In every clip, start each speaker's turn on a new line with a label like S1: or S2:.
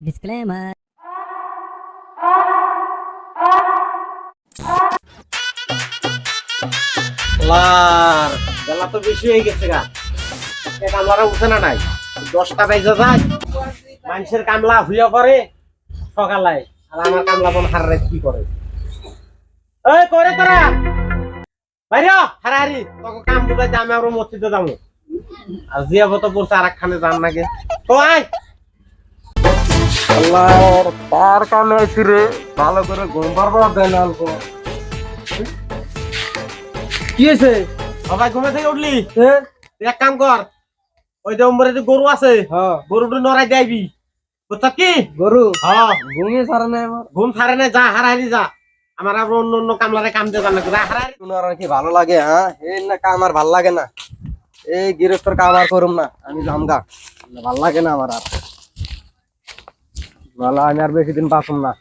S1: Disclaimer.
S2: লার বেলা তো বেশি হয়ে গেছে গা কামলারা উঠে না নাই 10টা বাজে যায় মানুষের কামলা হুইয়া পরে সকালে আর আমার কামলা বোন হার রাত কি করে এই করে তোরা বাইরে হারাহারি তোকে কাম বুঝাইতে আমি আর মসজিদে যাবো আর জিয়াবো তো পড়ছে আর একখানে যান নাকি তো আয় আল্লাহর তার কামে আইছি রে ভালো করে ঘুম পারবো দেন অল্প
S3: কি হয়েছে?
S2: সবাই ঘুমে থেকে উঠলি তুই এক কাম কর ওই যে উম্বরে যে গরু আছে গরুটা নড়াই যাইবি বুঝছ কি
S3: গরু
S2: হ্যাঁ
S3: ঘুমিয়ে সারা নাই আমার।
S2: ঘুম ছাড়ে না যা হারাহারি যা আমার আর অন্য অন্য কামলারে কাম দিয়ে জানা যা হারাহারি
S3: তোমার আর কি ভালো লাগে? হ্যাঁ এই না কাম আর ভাল লাগে না, এই গৃহস্থর কাম আর করুম না, আমি জামগা ভাল লাগে না আমার আর ভালো, আমি আর বেশি দিন বাঁচুম না।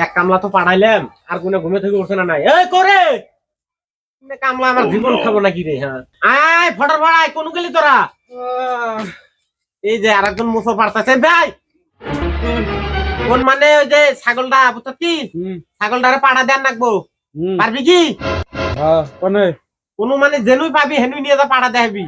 S2: এক কামলা তো পাঠাইলাম আর কোনে ঘুমে থেকে উঠছে না নাই এই করে কামলা আমার জীবন খাবো নাকি রে হ্যাঁ আয় ফটার ভাড়াই কোন গেলি তোরা এই যে আরেকজন মুসো পারতাছে ভাই কোন মানে ওই যে ছাগলটা বুঝছ কি ছাগলটারে পাড়া দেন রাখবো পারবি কি কোন মানে জেনুই পাবি হেনুই নিয়ে যা পাড়া দেখাবি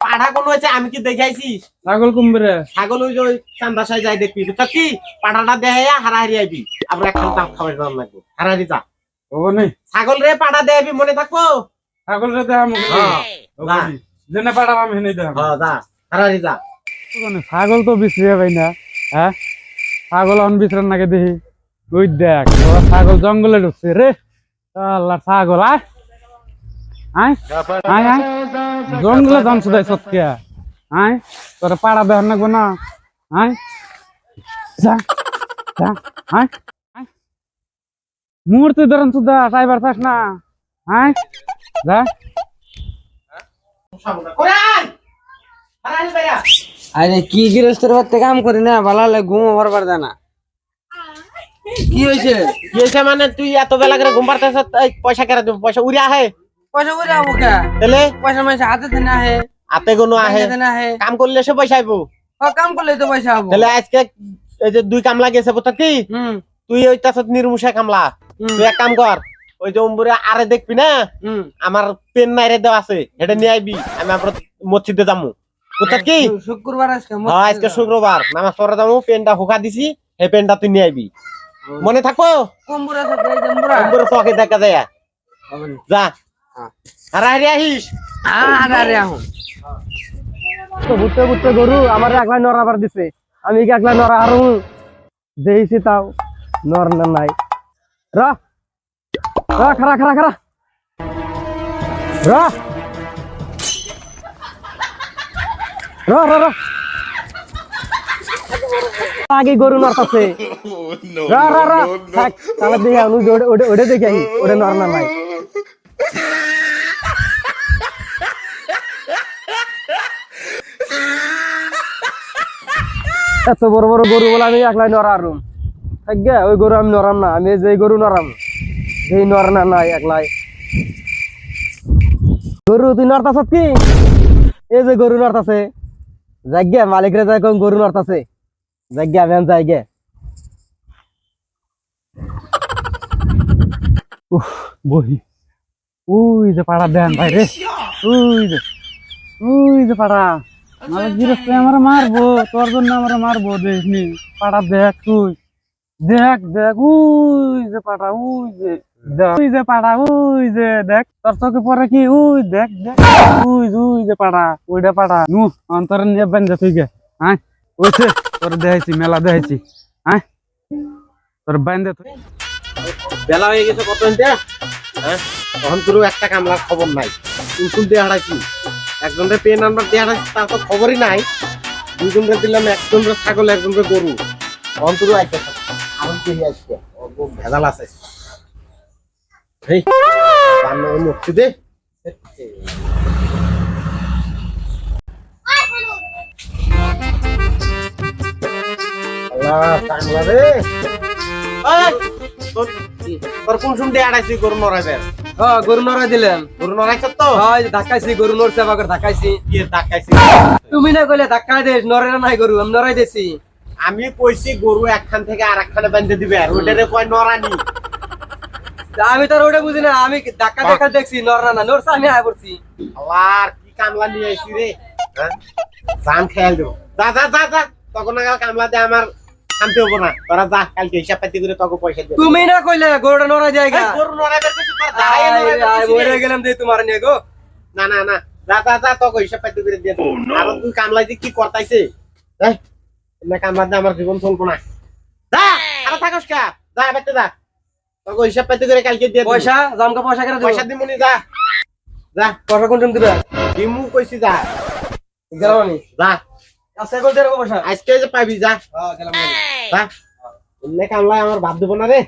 S2: পাড়া কোন হয়েছে আমি কি দেখাইছি
S4: ছাগল কুম্ভরে
S2: ছাগল ওই যে চান্দাসায় যাই দেখবি বুঝছ কি পাড়াটা দেখাইয়া হারাহারি আইবি আমরা একখান দাম খাবার দাম লাগবো হারাহারি যা ছাগল রে পাড়া দেখাবি মনে থাকবো
S4: ছাগল রে দেখাম
S2: যা
S4: জেনে পাড়াম আমি হেনে দেখাম
S2: যা হারাহারি যা
S4: ছাগল তো বিচরে পাই না, হ্যাঁ ছাগল অন বিচরান নাকি দেখি ওই দেখ তোরা ছাগল জঙ্গলে ঢুকছে রে আল্লাহ ছাগল আয় আয় আয় আয় জঙ্গলে যান শুধাই সত্যি আয় তোরা পাড়া দেখান নাকবো না আয় যা যা আয় আয় মুহূর্তে ধরেন শুধা সাইবার চাস না আয় যা
S2: করে আয় হারাহারি বাইরা
S3: আরে কি গৃহস্থর বাড়িতে কাম করি না, ভালো লাগে ঘুম পারবার দেয় না। কি হয়েছে?
S2: কি হয়েছে মানে তুই এত বেলা করে ঘুম পারতেছ পয়সা কেন দেব পয়সা উড়ে আহে
S3: পয়সা করে আবো কে?
S2: তাহলে
S3: পয়সা মাইসা হাতে দেনা হে,
S2: হাতে কোনো আহে
S3: দেনা হে।
S2: কাম করলে সে পয়সা আইবো
S3: কাম করলে তো পয়সা আবো।
S2: তাহলে আজকে এই যে 2 কামলা গেছে বুঝছ কি তুই ওই তাছত নির্মুষা কামলা তুই এক কাম কর ওই যে উম্বুরে আরে দেখবি না আমার পেন নাইরে দেওয়া আছে এটা নিয়ে আইবি আমি আপনার মসজিদে যাবো বুঝছ কি
S3: শুক্রবার আজকে
S2: হ্যাঁ আজকে শুক্রবার নামাজ পড়ে যাবো পেনটা হুকা দিছি এই পেনটা তুই নিয়ে আইবি মনে থাকবো
S3: কম্বুরা সাথে জম্বুরা
S2: উম্বুরে চকে দেখা যায় যা হারাহারি আহিস
S3: আরে আহুন
S4: তো ঘুরতে ঘুরতে গরু আমার একলাই নড়াবার দিছে, আমি কি একলাই নড়া হারু দেখছি তাও নর না নাই রা রা খারা খারা খারা রা রা রা রা আগে গরু নড়তাছে রা রা রা থাক তাহলে দেখে আমি ওটা দেখে আহি ওটা নর না নাই এত বড় বড় গরু বলে আমি একলাই নড়ারুম থাকবে ওই গরু আমি নরাম না, আমি যে গরু নরাম এই নর না নাই একলাই গরু তুই নড়তাছ কি এই যে গরু নড়তাছে যাইগে মালিকরে যাই কোন গরু নড়তাছে যাইগে আমি যাইগে বহি ওই যে পাড়া দেন ভাই রে ওই যে পাড়া মালিক গিরস্তে আমার মারবো তোর জন্য আমার মারবো দেখিনি পাড়া দেখ তুই দেখ দেখ ওই যে পাড়া ওই যে পাড়া ওই যে দেখ তোর চোখে পরে কি ওই দেখ দেখ ওই যে পাড়া ওইটা পাড়া নু অন্তর নিয়ে বেঁধে তুই গে হ্যাঁ ওইছে তোর দেখাইছি মেলা দেখাইছি হ্যাঁ তোর বেঁধে তুই
S2: বেলা হয়ে গেছে কত হ্যাঁ তখন তোর একটা কামলার খবর নাই কুলকুল দিয়ে হারাইছি একজনের পেন নাম্বার দিয়ে হারাইছি তার তো খবরই নাই দুজনকে দিলাম একজনের ছাগল একজনের গরু তখন তোর আইতে আমার কি আসছে ভেজাল আছে মসজিদে তোর কোন শুনতে আড়াইছি গরু নড়াই
S3: হ্যাঁ গরু নড়াই দিলেন।
S2: গরু নড়াইছ তো?
S3: হয় ধাক্কাইছি, গরু নড়ছে আবার ধাক্কাইছি।
S2: কি ধাক্কাইছি?
S3: তুমি না কইলে ধাক্কা দেস, নড়ে না নাই গরু, আমি নড়াই দিছি।
S2: আমি কইছি গরু একখান থেকে আর একখানে বেঁধে দিবে, আর ওইটারে কয় নড়ানি।
S3: আমি তো আর ওটা বুঝি না, আমি ধাক্কা দেখা দেখছি, নড়া না নড়ছে, আমি আয় পড়ছি।
S2: আবার কি কামলা নিয়ে আইছি রে, হ্যাঁ জান খেয়াল দেবো। যা যা যা যা, তখন নাগাল কামলা দিয়ে আমার শান্তি হবো না। তোরা যা, কালকে হিসাব পাতি করে তোকে পয়সা দেবো।
S3: তুমি না কইলে গরুটা নড়া জায়গা।
S2: গরু নড়াইবার কিছু তোর দাঁড়াইয়া নড়াইবার কিছু
S3: মরে
S2: নেই।
S3: গেলাম যে তোমার নিয়ে গো।
S2: না না না, যা যা যা, তোকে হিসাব পাতি করে দিয়ে দেবো। আর তুই কামলা দিয়ে কি করতাইছে, না কামলা দিয়ে আমার জীবন চলবো না। যা, আর থাকস কা, যা বেতে যা, তোকে হিসাব পাতি করে কালকে দিয়ে দেবো।
S3: পয়সা জামকা পয়সা করে
S2: পয়সা দিমুনি, যা যা,
S3: পয়সা কোন টাইম দিবে?
S2: দিমু কইছি যা,
S3: গেলাম আমি।
S2: যা
S3: আচ্ছা কল দেব পয়সা।
S2: আজকে যে পাবি, যা
S3: হ্যাঁ গেলাম।
S2: যা। এমনি কামলায় আমার বাদ দেবো না রে।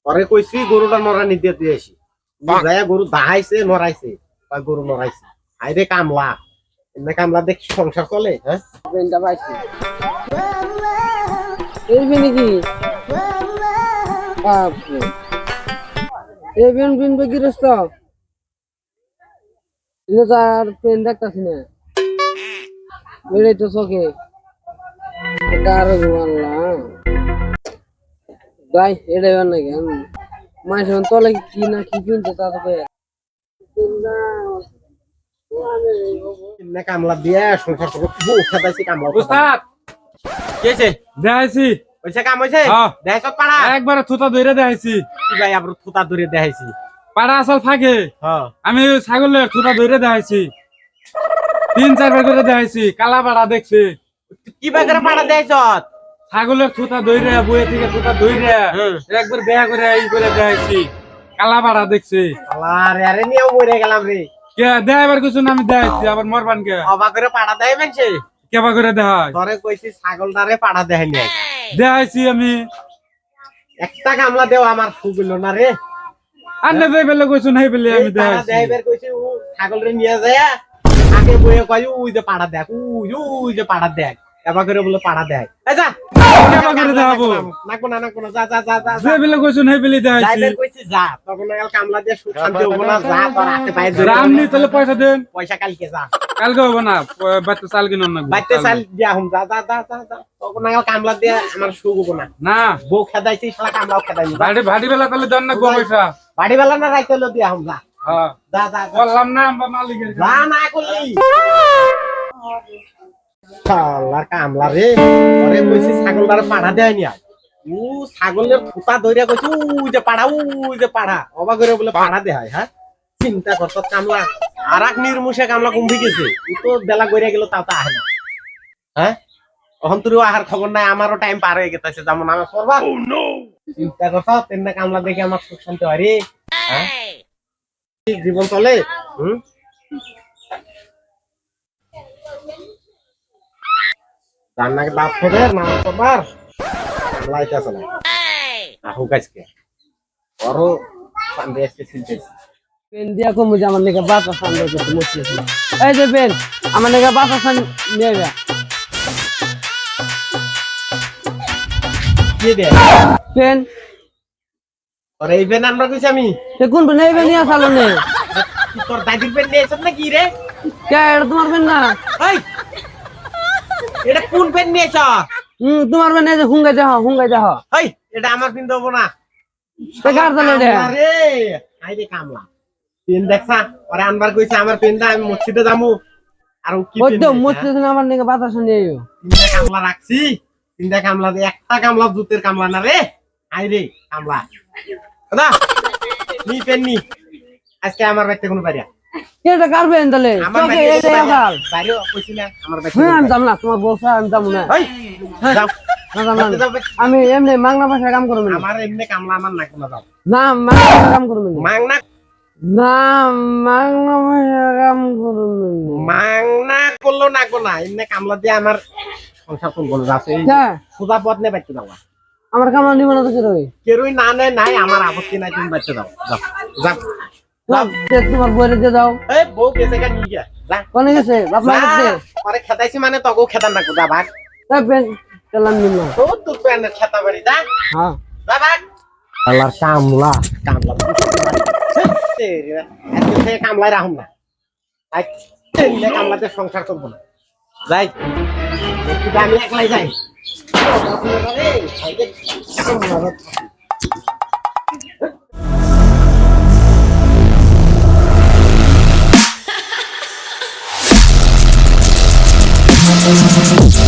S2: পরে কইছি গরুটা নড়ানি দিয়ে দিয়েছি, যাইয়া গরু দাহাইছে নড়াইছে বা গরু নড়াইছে। আইরে কামলা, এমনি কামলা দেখি সংসার চলে। হ্যাঁ
S1: পেনটা পাইছি এই পেন কি বাপরে এই পেন পিনবে গৃহস্থ এটা তো আর পেন দেখতাছি না বেড়ে তো চোখে এটা আরো ঘুমালাম গাই এটা নাকি মাঝে তলে কি না কি কিনতে তা তো
S2: এমনি কামলা দিয়ে সংসার চলে। বউ খেদাইছি কামলা।
S4: উস্তাদ
S2: কি হয়েছে?
S4: দেখাইছি
S2: হয়েছে কাম হয়েছে?
S4: হ্যাঁ।
S2: দেখাইছ পাড়া?
S4: একবারে থুতা ধরে দেখাইছি।
S2: কি ভাই আবার থুতা ধরে দেখাইছি?
S4: পাড়া আসল থাকে,
S2: হ্যাঁ
S4: আমি ছাগলের থুতা ধরে দেখাইছি, 3-4 বার করে দেখাইছি। কালা পাড়া দেখছি,
S2: কি ভাই করে পাড়া দেখাইছ?
S4: ছাগলের থুতা ধরে বইয়ে থেকে থুতা ধরে একবার বেয়া করে ই করে দেখাইছি। কালা পাড়া দেখছি।
S2: আরে আরে নিয়েও মরে গেলাম রে।
S4: কে দেখাইবার কিছু না, আমি দেখাইছি আবার মরবান কে
S2: অবাক করে পাড়া দেয় মানছে।
S4: কেবা করে দেখাই
S2: ধরে কইছি ছাগলটারে পাড়া দেখাই নাই।
S4: দেখাইছি আমি।
S2: একটা কামলা দেও আমার সুগুলো না রে।
S4: আর না দেই বেলে কইছো নাই বেলে আমি দেখাইছি।
S2: দেখাইবার কইছি ও ছাগলরে নিয়ে যায় আগে বইয়ে কই ওই যে পাড়া দেখ, ওই যে পাড়া দেখ। এবার করে বলে পাড়া দেয়। এই যা
S4: কেবা করে দেখাবো
S2: নাকো না নাকো না, যা যা যা যা
S4: যে বেলে কইছো নাই বেলে দেখাইছি।
S2: যাইবার কইছি যা, তখন নাগাল কামলা দিয়ে সুখ শান্তি হবো না। যা তোর হাতে পায়ে ধরে
S4: রামনি তাহলে পয়সা দেন,
S2: পয়সা কালকে যা,
S4: কালকে হবে না, বাচ্চা চাল কিনুন না।
S2: বাইতে চাল দিয়া হুম, যা যা যা যা যা। তখন নাগাল কামলা দিয়ে আমার সুখ হবো না।
S4: না
S2: বউ খেদাইছি শালা কামলাও খেদাইনি।
S4: ভাড়ি ভাড়ি বেলা তাহলে দেন না গো পয়সা।
S2: বাড়ি বেলা না রাইতে হলো দিয়া হুম, যা
S4: হ্যাঁ
S2: যা যা যা।
S4: বললাম না আমরা মালিকের
S2: যা না করলি শালা কামলা রে। পরে কইছি ছাগলটারে পাড়া দেয়নি আর ও ছাগলের ফুটা ধরে কইছি ওই যে পাড়া, ওই যে পাড়া। অবাক করে বলে পাড়া দেয়। হ্যাঁ চিন্তা করত কামলা আর এক নির্মুষে কামলা কমে গেছে। ও তো বেলা গড়িয়া গেল, তাও তো আহে না। হ্যাঁ এখন তুইও আহার খবর নাই, আমারও টাইম পার হয়ে গেছে, যেমন আমার করবা। চিন্তা করত তেমনি কামলা দেখে আমার সুখ শান্তি হয় রে। হ্যাঁ জীবন চলে। হম রান্নাকে দাঁত ফোটে নামাজ পড়বার লাইতেছে না। আহুক আজকে ওরও পান্ডে আজকে ছিলতেছে।
S1: পেন দিয়া কমু যে আমার নাকি বাতা সামনে করতে মুছি এই যে পেন আমার নাকি বাতা সামনে নিয়ে যা
S2: কি দে
S1: পেন
S2: ওরে এই পেন আমরা কইছি আমি।
S1: সে কোন পেন এই পেন নিয়ে চালো নে
S2: কি তোর দাদির পেন নিয়েছ না কি রে?
S1: কে এটা তোমার পেন না
S2: এই এটা কোন পেন নিয়েছ?
S1: তোমার পেন এই যে হুঙ্গাই দেহ
S2: এই এটা আমার পেন দেবো না।
S1: তে কার জানে রে
S2: আরে আই রে কামলা পেন দেখছা ওরে আনবার কইছে আমার পেনটা আমি মসজিদে যামু। আর ও কি
S1: ওই
S2: পেন
S1: তো
S2: নিয়েছে,
S1: মুছি আমার নাকি বাতা সামনে আইও
S2: তিনটা কামলা রাখছি। তিনটা কামলা দিয়ে একটা কামলা জুতের কামলা না রে। আই রে কামলা দাদা নি পেন নি আজকে আমার বাড়িতে কোনো বাড়িয়া
S1: এটা কার পেন তাহলে
S2: আমার
S1: তোকে
S2: বাড়িতে
S1: এই যে কাল
S2: বাড়িও কইছি না আমার বাড়িতে।
S1: হ্যাঁ আমি যাব না তোমার বউসা আমি যাব না
S2: এই যাও
S1: না যাব
S2: বাড়িতে
S1: না
S2: যাও।
S1: আমি এমনি মাংনা ভাষায় কাম করব না
S2: আমার এমনি কামলা আমার না কোনো যাও
S1: না মাংনা ভাষায় কাম করব না
S2: মাংনা
S1: না মাংনা ভাষায় কাম করব না
S2: মাংনা করলো না কোনা এমনি কামলা দিয়ে আমার সংসার চলবো না। যাচ্ছে
S1: হ্যাঁ
S2: সোজা পথ নে বাইতে যাও।
S1: আমার কামলা নিব না তো কি রই
S2: কেরুই না নে নাই আমার আপত্তি নাই, তুমি বাইতে যাও যাও যাও।
S1: তোমার বইরে দিয়ে দাও
S2: এই বউ গেছে গা নিয়ে যা যা
S1: কোনে গেছে বাপ মা গেছে
S2: পরে খেতাইছি মানে তগো খেতার না কোদা ভাগ
S1: তাই পেন চালান নিব না
S2: তো তুই পেনের খেতা বাড়ি যা
S1: হ্যাঁ
S2: যা ভাগ। আল্লাহর কামলা কামলা আজকে থেকে কামলায় রাখুন না কামলাতে সংসার করবো না যাই আমি একলাই যাই
S5: Thank you.